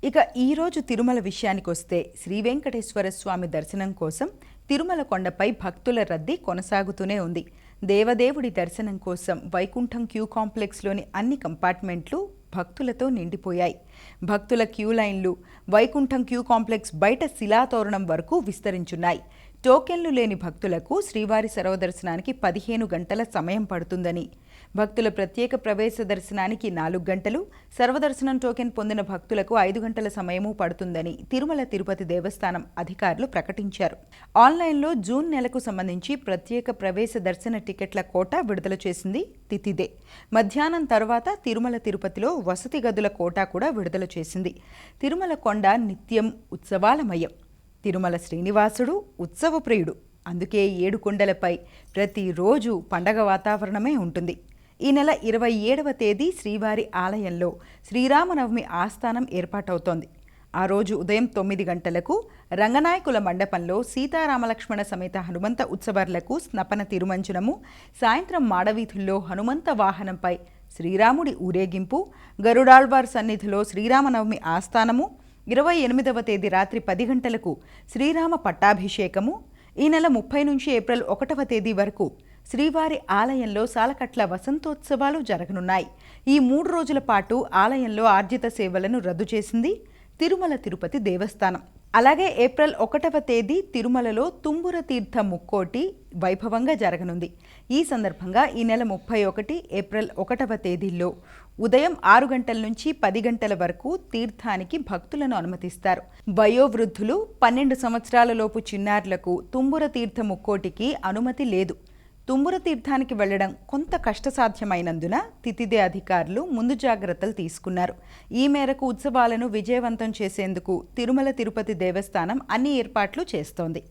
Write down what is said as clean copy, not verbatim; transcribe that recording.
ఇక ఈరోజు తిరుమల విషయానికొస్తే శ్రీ వెంకటేశ్వర స్వామి దర్శనం కోసం తిరుమల కొండపై భక్తుల రద్దీ కొనసాగుతూనే ఉంది. దేవదేవుడి దర్శనం కోసం వైకుంఠం క్యూ కాంప్లెక్స్లోని అన్ని కంపార్ట్మెంట్లు భక్తులతో నిండిపోయాయి. భక్తుల క్యూ లైన్లు వైకుంఠం క్యూ కాంప్లెక్స్ బయట శిలాతోరణం వరకు విస్తరించున్నాయి. టోకెన్లు లేని భక్తులకు శ్రీవారి సర్వదర్శనానికి 15 గంటల సమయం పడుతుందని, భక్తుల ప్రత్యేక ప్రవేశ దర్శనానికి 4 గంటలు, సర్వదర్శనం టోకెన్ పొందిన భక్తులకు 5 గంటల సమయము పడుతుందని తిరుమల తిరుపతి దేవస్థానం అధికారులు ప్రకటించారు. ఆన్లైన్లో జూన్ నెలకు సంబంధించి ప్రత్యేక ప్రవేశ దర్శన టికెట్ల కోటా విడుదల చేసింది తితిదే. మధ్యాహ్నం తర్వాత తిరుమల తిరుపతిలో వసతి గదుల కోటా కూడా విడుదల చేసింది. తిరుమల కొండ నిత్యం ఉత్సవాలమయం. తిరుమల శ్రీనివాసుడు ఉత్సవప్రియుడు. అందుకే 7 కొండలపై ప్రతిరోజు పండగ వాతావరణమే ఉంటుంది. ఈ నెల 27వ తేదీ శ్రీవారి ఆలయంలో శ్రీరామనవమి ఆస్థానం ఏర్పాటవుతోంది. ఆ రోజు ఉదయం 9 గంటలకు రంగనాయకుల మండపంలో సీతారామలక్ష్మణ సమేత హనుమంత ఉత్సవార్లకు స్నపన తిరుమంజనము, సాయంత్రం మాడవీధుల్లో హనుమంత వాహనంపై శ్రీరాముడి ఊరేగింపు, గరుడాళ్వార్ సన్నిధిలో శ్రీరామనవమి ఆస్థానము, 28వ తేదీ రాత్రి 10 గంటలకు శ్రీరామ పట్టాభిషేకము, ఈ నెల 30 నుంచి ఏప్రిల్ 1వ తేదీ వరకు శ్రీవారి ఆలయంలో సాలకట్ల వసంతోత్సవాలు జరగనున్నాయి. ఈ 3 రోజుల పాటు ఆలయంలో ఆర్జిత సేవలను రద్దు చేసింది తిరుమల తిరుపతి దేవస్థానం. అలాగే ఏప్రిల్ 1వ తేదీ తిరుమలలో తుంబుర తీర్థ ముక్కోటి వైభవంగా జరగనుంది. ఈ సందర్భంగా ఈ నెల 31, ఏప్రిల్ 1వ తేదీల్లో ఉదయం 6 గంటల నుంచి 10 గంటల వరకు తీర్థానికి భక్తులను అనుమతిస్తారు. వయోవృద్ధులు, 12 సంవత్సరాలలోపు చిన్నారులకు తుంబుర తీర్థ ముక్కోటికి అనుమతి లేదు. తుంబుర తీర్థానికి వెళ్లడం కొంత కష్టసాధ్యమైనందున తితిదే అధికారులు ముందు జాగ్రత్తలు తీసుకున్నారు. ఈ మేరకు ఉత్సవాలను విజయవంతం చేసేందుకు తిరుమల తిరుపతి దేవస్థానం అన్ని ఏర్పాట్లు చేస్తోంది.